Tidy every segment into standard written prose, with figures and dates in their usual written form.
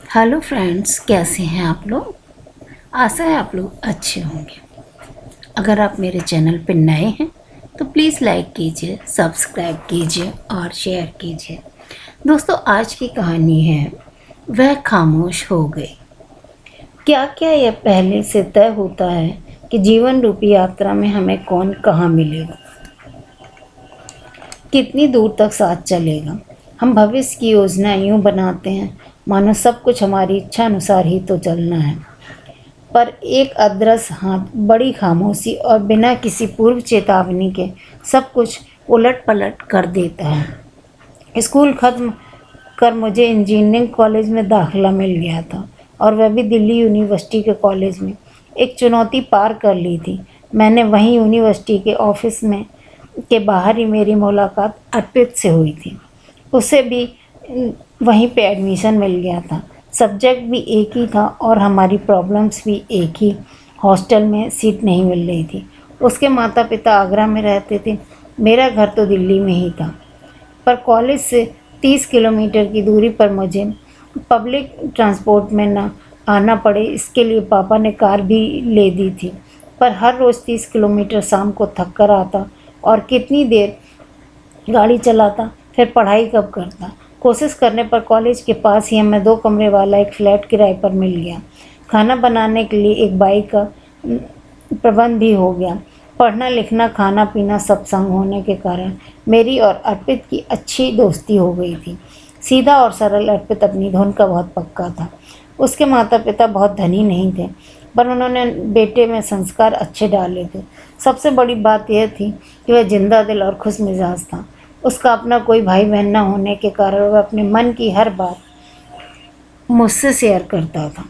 Hello friends, कैसे हैं आप लोग। आशा है आप लोग अच्छे होंगे। अगर आप मेरे चैनल पर नए हैं तो प्लीज़ लाइक कीजिए, सब्सक्राइब कीजिए और शेयर कीजिए। दोस्तों, आज की कहानी है वह खामोश हो गई। क्या क्या यह पहले से तय होता है कि जीवन रूपी यात्रा में हमें कौन कहाँ मिलेगा, कितनी दूर तक साथ चलेगा। हम भविष्य की योजना यूँ बनाते हैं मानो सब कुछ हमारी इच्छा अनुसार ही तो चलना है, पर एक अदृश्य हाथ बड़ी खामोशी और बिना किसी पूर्व चेतावनी के सब कुछ उलट पलट कर देता है। स्कूल खत्म कर मुझे इंजीनियरिंग कॉलेज में दाखिला मिल गया था, और वह भी दिल्ली यूनिवर्सिटी के कॉलेज में। एक चुनौती पार कर ली थी। मैंने वहीं यूनिवर्सिटी के ऑफिस में के बाहर ही मेरी मुलाकात अर्पित से हुई थी। उसे भी वहीं पे एडमिशन मिल गया था। सब्जेक्ट भी एक ही था और हमारी प्रॉब्लम्स भी एक ही। हॉस्टल में सीट नहीं मिल रही थी। उसके माता पिता आगरा में रहते थे, मेरा घर तो दिल्ली में ही था, पर कॉलेज से 30 किलोमीटर की दूरी पर मुझे पब्लिक ट्रांसपोर्ट में ना आना पड़े, इसके लिए पापा ने कार भी ले दी थी। पर हर रोज़ 30 किलोमीटर शाम को थक कर आता और कितनी देर गाड़ी चलाता, फिर पढ़ाई कब करता। कोशिश करने पर कॉलेज के पास ही हमें 2 कमरे वाला एक फ्लैट किराए पर मिल गया। खाना बनाने के लिए एक बाइक का प्रबंध भी हो गया। पढ़ना लिखना खाना पीना सब संग होने के कारण मेरी और अर्पित की अच्छी दोस्ती हो गई थी। सीधा और सरल अर्पित अपनी धुन का बहुत पक्का था। उसके माता पिता बहुत धनी नहीं थे, पर उन्होंने बेटे में संस्कार अच्छे डाले थे। सबसे बड़ी बात यह थी कि वह जिंदा दिल और खुश मिजाज था। उसका अपना कोई भाई बहन न होने के कारण वह अपने मन की हर बात मुझसे शेयर करता था।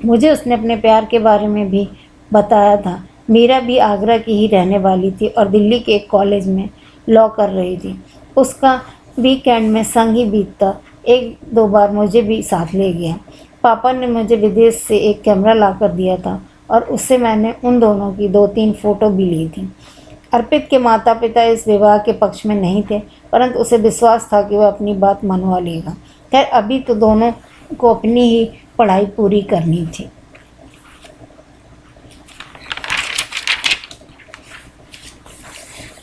मुझे उसने अपने प्यार के बारे में भी बताया था। मीरा भी आगरा की ही रहने वाली थी और दिल्ली के एक कॉलेज में लॉ कर रही थी। उसका वीकेंड में संग ही बीतता। 1-2 बार मुझे भी साथ ले गया। पापा ने मुझे विदेश से एक कैमरा ला कर दिया था और उससे मैंने उन दोनों की 2-3 फ़ोटो भी ली थी। अर्पित के माता पिता इस विवाह के पक्ष में नहीं थे, परंतु उसे विश्वास था कि वह अपनी बात मनवा लेगा। खैर, अभी तो दोनों को अपनी ही पढ़ाई पूरी करनी थी।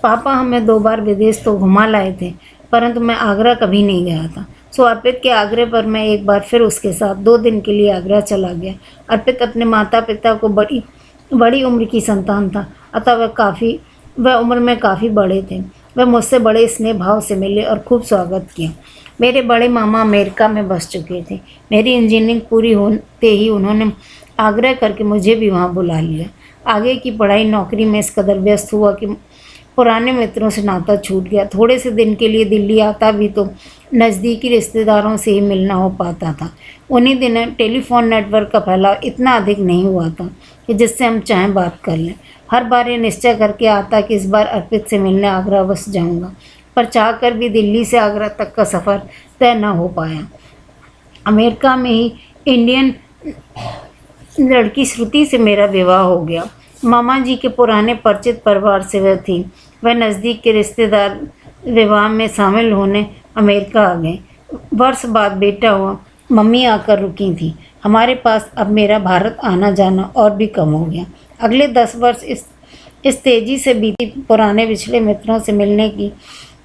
पापा हमें 2 बार विदेश तो घुमा लाए थे, परंतु मैं आगरा कभी नहीं गया था। सो अर्पित के आग्रह पर मैं एक बार फिर उसके साथ 2 दिन के लिए आगरा चला गया। अर्पित अपने माता पिता को बड़ी उम्र की संतान था, अतः वह उम्र में काफ़ी बड़े थे। वह मुझसे बड़े स्नेह भाव से मिले और खूब स्वागत किया। मेरे बड़े मामा अमेरिका में बस चुके थे। मेरी इंजीनियरिंग पूरी होते ही उन्होंने आग्रह करके मुझे भी वहाँ बुला लिया। आगे की पढ़ाई नौकरी में इस कदर व्यस्त हुआ कि पुराने मित्रों से नाता छूट गया। थोड़े से दिन के लिए दिल्ली आता भी तो नज़दीकी रिश्तेदारों से ही मिलना हो पाता था। उन्हीं दिनों टेलीफोन नेटवर्क का फैलाव इतना अधिक नहीं हुआ था कि जिससे हम चाहें बात कर लें। हर बार ये निश्चय करके आता कि इस बार अर्पित से मिलने आगरा अवश्य जाऊंगा, पर चाहकर भी दिल्ली से आगरा तक का सफ़र तय न हो पाया। अमेरिका में ही इंडियन लड़की श्रुति से मेरा विवाह हो गया। मामा जी के पुराने परिचित परिवार से वह थी। वह नज़दीक के रिश्तेदार विवाह में शामिल होने अमेरिका आ गए। वर्ष बाद बेटा हुआ। मम्मी आकर रुकी थी। हमारे पास अब मेरा भारत आना जाना और भी कम हो गया। अगले 10 वर्ष इस तेज़ी से बीती पुराने पिछले मित्रों से मिलने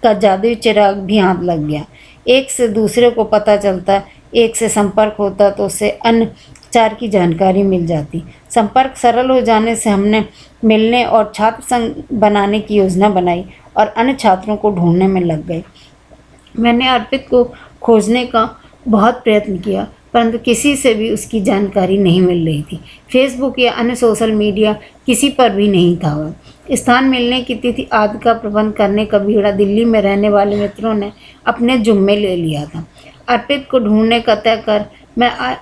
का जादुई चिराग भी हाथ लग गया। एक से दूसरे को पता चलता, एक से संपर्क होता तो उससे अन्य 4 की जानकारी मिल जाती। संपर्क सरल हो जाने से हमने मिलने और छात्र संघ बनाने की योजना बनाई और अन्य छात्रों को ढूंढने में लग गए। मैंने अर्पित को खोजने का बहुत प्रयत्न किया, परंतु किसी से भी उसकी जानकारी नहीं मिल रही थी। फेसबुक या अन्य सोशल मीडिया किसी पर भी नहीं था। वह स्थान मिलने की तिथि आदि का प्रबंध करने का बीड़ा दिल्ली में रहने वाले मित्रों ने अपने जुम्मे ले लिया था। अर्पित को ढूंढने का तय कर मैं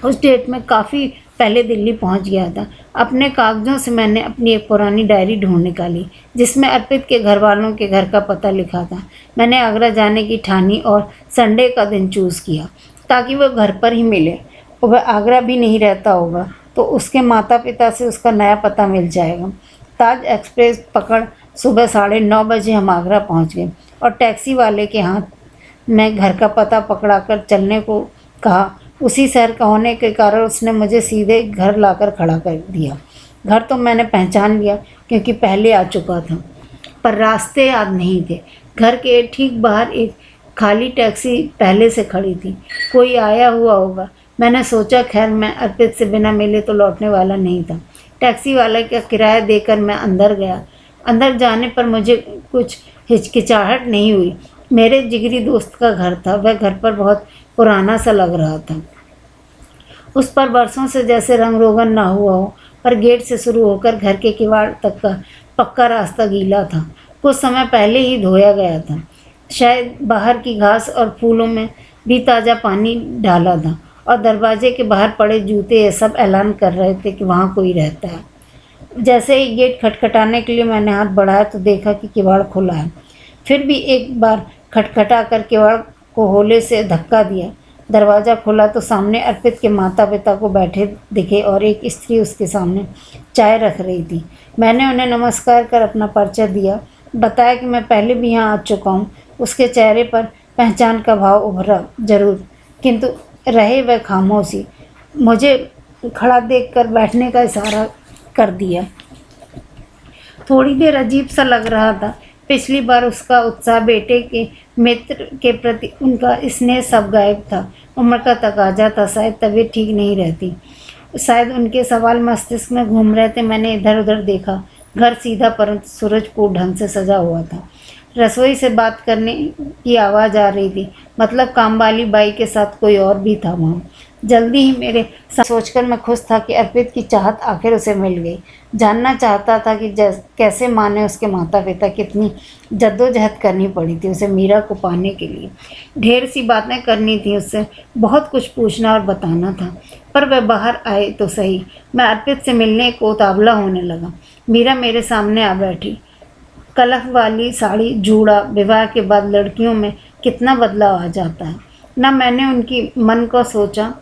उस डेट में काफ़ी पहले दिल्ली पहुंच गया था। अपने कागज़ों से मैंने अपनी एक पुरानी डायरी ढूंढ निकाली, जिसमें अर्पित के घर वालों के घर का पता लिखा था। मैंने आगरा जाने की ठानी और संडे का दिन चूज़ किया ताकि वह घर पर ही मिले। वह आगरा भी नहीं रहता होगा तो उसके माता पिता से उसका नया पता मिल जाएगा। ताज एक्सप्रेस पकड़ सुबह 9:30 बजे हम आगरा पहुंच गए और टैक्सी वाले के हाथ में घर का पता पकड़ाकर चलने को कहा। उसी शहर का होने के कारण उसने मुझे सीधे घर लाकर खड़ा कर दिया। घर तो मैंने पहचान लिया क्योंकि पहले आ चुका था, पर रास्ते याद नहीं थे। घर के ठीक बाहर एक खाली टैक्सी पहले से खड़ी थी। कोई आया हुआ होगा, मैंने सोचा। खैर, मैं अर्पित से बिना मिले तो लौटने वाला नहीं था। टैक्सी वाले का किराया देकर मैं अंदर गया। अंदर जाने पर मुझे कुछ हिचकिचाहट नहीं हुई। मेरे जिगरी दोस्त का घर था। वह घर पर बहुत पुराना सा लग रहा था। उस पर बरसों से जैसे रंग रोगन ना हुआ हो, पर गेट से शुरू होकर घर के किवाड़ तक का पक्का रास्ता गीला था। कुछ समय पहले ही धोया गया था। शायद बाहर की घास और फूलों में भी ताज़ा पानी डाला था, और दरवाजे के बाहर पड़े जूते ये सब ऐलान कर रहे थे कि वहाँ कोई रहता है। जैसे ही गेट खटखटाने के लिए मैंने हाथ बढ़ाया तो देखा कि किवाड़ खुला है। फिर भी एक बार खटखटा कर किवाड़ को होले से धक्का दिया। दरवाज़ा खुला तो सामने अर्पित के माता पिता को बैठे दिखे और एक स्त्री उसके सामने चाय रख रही थी। मैंने उन्हें नमस्कार कर अपना परिचय दिया, बताया कि मैं पहले भी यहाँ आ चुका हूँ। उसके चेहरे पर पहचान का भाव उभरा जरूर, किंतु रहे वह खामोशी। मुझे खड़ा देखकर बैठने का इशारा कर दिया। थोड़ी देर अजीब सा लग रहा था। पिछली बार उसका उत्साह, बेटे के मित्र के प्रति उनका स्नेह सब गायब था। उम्र का तकाजा था, शायद तबीयत ठीक नहीं रहती, शायद उनके सवाल मस्तिष्क में घूम रहे थे। मैंने इधर उधर देखा। घर सीधा परंतु सूरजपूर ढंग से सजा हुआ था। रसोई से बात करने की आवाज़ आ रही थी, मतलब कामवाली बाई के साथ कोई और भी था वहाँ। जल्दी ही मेरे सोचकर मैं खुश था कि अर्पित की चाहत आखिर उसे मिल गई। जानना चाहता था कि कैसे माने उसके माता पिता कितनी जद्दोजहद करनी पड़ी थी उसे मीरा को पाने के लिए। ढेर सी बातें करनी थी उससे, बहुत कुछ पूछना और बताना था। पर वह बाहर आए तो सही। मैं अर्पित से मिलने को उतावला होने लगा। मीरा मेरे सामने आ बैठी। कलफ वाली साड़ी, जूड़ा। विवाह के बाद लड़कियों में कितना बदलाव आ जाता है ना। मैंने उनकी मन को सोचा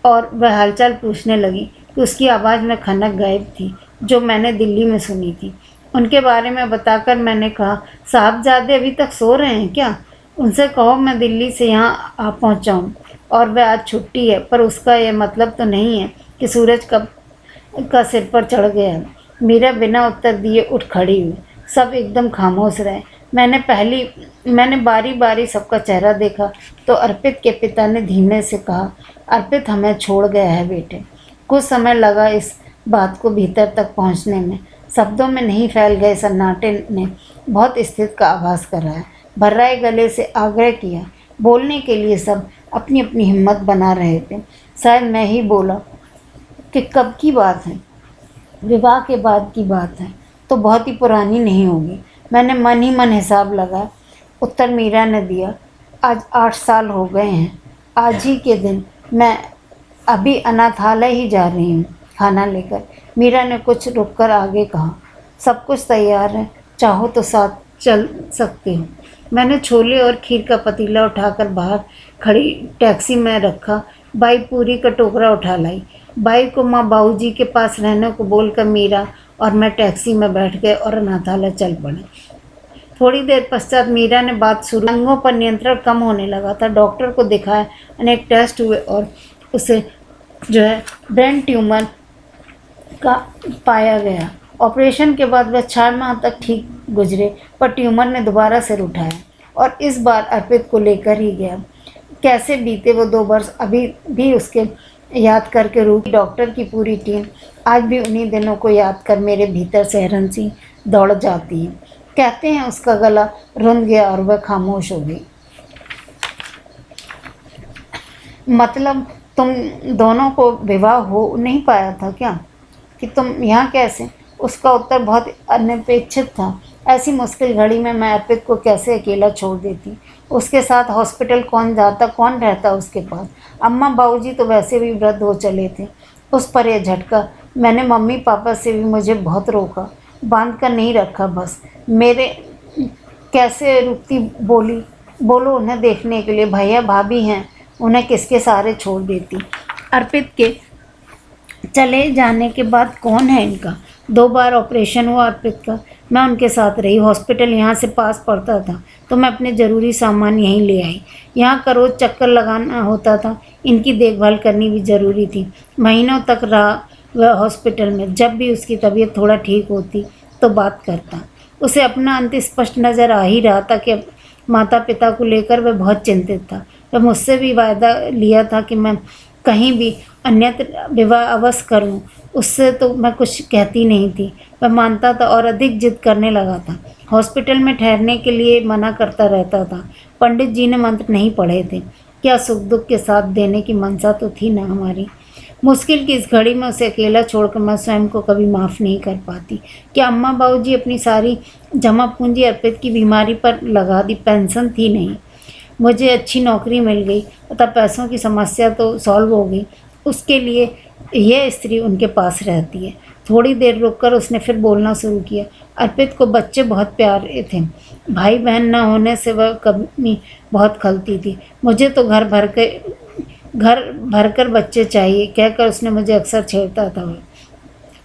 और वह हालचाल पूछने लगी कि उसकी आवाज़ में खनक गायब थी जो मैंने दिल्ली में सुनी थी। उनके बारे में बताकर मैंने कहा, साहबजादे अभी तक सो रहे हैं क्या? उनसे कहो मैं दिल्ली से यहाँ आ पहुँचा हूँ और वह आज छुट्टी है, पर उसका यह मतलब तो नहीं है कि सूरज कब का सिर पर चढ़ गया है। मीरा बिना उत्तर दिए उठ खड़ी हुई। सब एकदम खामोश रहे। मैंने बारी बारी सबका चेहरा देखा तो अर्पित के पिता ने धीमे से कहा, अर्पित हमें छोड़ गया है बेटे। कुछ समय लगा इस बात को भीतर तक पहुंचने में। शब्दों में नहीं फैल गए सन्नाटे ने बहुत स्थिति का आभास कराया। भर्राए गले से आग्रह किया। बोलने के लिए सब अपनी अपनी हिम्मत बना रहे थे। शायद मैं ही बोला कि कब की बात है? विवाह के बाद की बात है तो बहुत ही पुरानी नहीं होगी। मैंने मन ही मन हिसाब लगाया। उत्तर मीरा ने दिया, आज 8 साल हो गए हैं। आज ही के दिन मैं अभी अनाथालय ही जा रही हूँ खाना लेकर। मीरा ने कुछ रुककर आगे कहा, सब कुछ तैयार है, चाहो तो साथ चल सकते हो। मैंने छोले और खीर का पतीला उठाकर बाहर खड़ी टैक्सी में रखा। बाई पूरी का टोकरा उठा लाई। बाई को माँ बाबूजी के पास रहने को बोलकर मीरा और मैं टैक्सी में बैठ गए और अनाथालय चल पड़े। थोड़ी देर पश्चात मीरा ने बात शुरू। अंगों पर नियंत्रण कम होने लगा था। डॉक्टर को दिखाया, अनेक टेस्ट हुए और उसे ब्रेन ट्यूमर का पाया गया। ऑपरेशन के बाद वह 4 माह तक ठीक गुजरे, पर ट्यूमर ने दोबारा सिर उठाया और इस बार अर्पित को लेकर ही गया। कैसे बीते वो 2 वर्ष अभी भी उसके याद करके रूठी। डॉक्टर की पूरी टीम आज भी उन्हीं दिनों को याद कर मेरे भीतर से हैरन सी दौड़ जाती है। कहते हैं उसका गला रुंध गया और वह खामोश हो गई। मतलब तुम दोनों को विवाह हो नहीं पाया था क्या? कि तुम यहाँ कैसे? उसका उत्तर बहुत अनपेक्षित था। ऐसी मुश्किल घड़ी में मैं अर्पित को कैसे अकेला छोड़ देती? उसके साथ हॉस्पिटल कौन जाता, कौन रहता उसके पास? अम्मा बाबूजी तो वैसे भी वृद्ध हो चले थे। उस पर यह झटका। मैंने मम्मी पापा से भी मुझे बहुत रोका, बांध कर नहीं रखा। बस मेरे कैसे रुकती, बोलो उन्हें देखने के लिए। भैया भाभी हैं, उन्हें किसके सहारे छोड़ देती? अर्पित के चले जाने के बाद कौन है इनका? 2 बार ऑपरेशन हुआ अर्पित का। मैं उनके साथ रही। हॉस्पिटल यहाँ से पास पड़ता था तो मैं अपने ज़रूरी सामान यहीं ले आई। यहाँ का रोज़ चक्कर लगाना होता था, इनकी देखभाल करनी भी ज़रूरी थी। महीनों तक रहा वह हॉस्पिटल में। जब भी उसकी तबीयत थोड़ा ठीक होती तो बात करता। उसे अपना अंत स्पष्ट नज़र आ ही रहा था कि माता पिता को लेकर वह बहुत चिंतित था। वह मुझसे भी वायदा लिया था कि मैं कहीं भी अन्यत्र विवाह अवश्य करूं। उससे तो मैं कुछ कहती नहीं थी। वह मानता था और अधिक जिद करने लगा था। हॉस्पिटल में ठहरने के लिए मना करता रहता था। पंडित जी ने मंत्र नहीं पढ़े थे। क्या सुख दुख के साथ देने की मंशा तो थी ना हमारी। मुश्किल की इस घड़ी में उसे अकेला छोड़कर मैं स्वयं को कभी माफ़ नहीं कर पाती। क्या अम्मा बाबूजी अपनी सारी जमा पूंजी अर्पित की बीमारी पर लगा दी? पेंशन थी नहीं। मुझे अच्छी नौकरी मिल गई तथा पैसों की समस्या तो सॉल्व हो गई। उसके लिए यह स्त्री उनके पास रहती है। थोड़ी देर रुककर उसने फिर बोलना शुरू किया। अर्पित को बच्चे बहुत प्यारे थे। भाई बहन न होने से वह कमी बहुत खलती थी। मुझे तो घर भर कर बच्चे चाहिए कहकर उसने मुझे अक्सर छेड़ता था।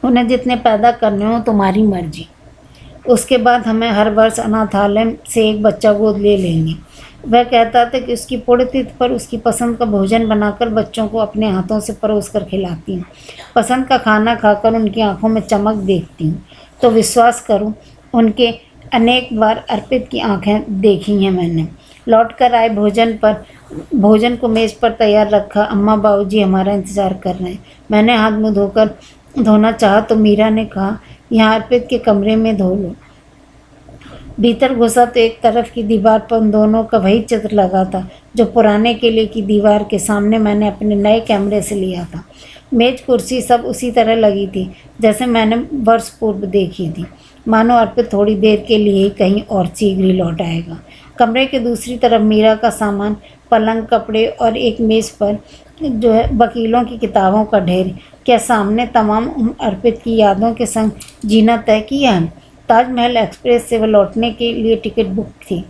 उन्हें जितने पैदा करने हो तुम्हारी मर्जी। उसके बाद हमें हर वर्ष अनाथालय से एक बच्चा गोद ले लेंगे। वह कहता था कि उसकी पुण्यतिथि पर उसकी पसंद का भोजन बनाकर बच्चों को अपने हाथों से परोस कर खिलाती हूँ। पसंद का खाना खाकर उनकी आंखों में चमक देखती हूँ तो विश्वास करूँ उनके अनेक बार अर्पित की आंखें देखी हैं मैंने। लौट कर आए भोजन को मेज़ पर तैयार रखा। अम्मा बाबूजी हमारा इंतज़ार कर रहे हैं। मैंने हाथ मुँह धोना चाहा तो मीरा ने कहा, यहाँ अर्पित के कमरे में धो लो। भीतर घुसा तो एक तरफ की दीवार पर उन दोनों का वही चित्र लगा था जो पुराने किले की दीवार के सामने मैंने अपने नए कैमरे से लिया था। मेज कुर्सी सब उसी तरह लगी थी जैसे मैंने वर्ष पूर्व देखी थी। मानो अर्पित थोड़ी देर के लिए ही कहीं और शीघ्र ही लौट आएगा। कमरे के दूसरी तरफ मीरा का सामान, पलंग, कपड़े और एक मेज़ पर जो है वकीलों की किताबों का ढेर। क्या सामने तमाम अर्पित की यादों के संग जीना तय किया है? ताजमहल एक्सप्रेस से वह लौटने के लिए टिकट बुक थी।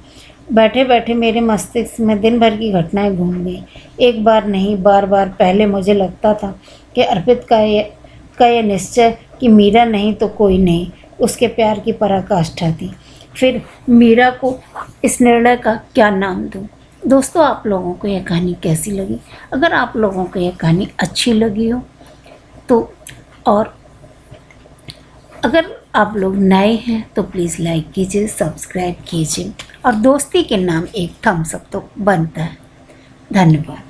बैठे बैठे मेरे मस्तिष्क में दिन भर की घटनाएं घूम गई। एक बार नहीं, बार बार। पहले मुझे लगता था कि अर्पित का यह निश्चय कि मीरा नहीं तो कोई नहीं उसके प्यार की पराकाष्ठा थी। फिर मीरा को इस निर्णय का क्या नाम दूँ? दोस्तों, आप लोगों को यह कहानी कैसी लगी? अगर आप लोगों को यह कहानी अच्छी लगी हो तो, और अगर आप लोग नए हैं तो प्लीज़ लाइक कीजिए, सब्सक्राइब कीजिए और दोस्ती के नाम एक थम्स अप तो बनता है। धन्यवाद।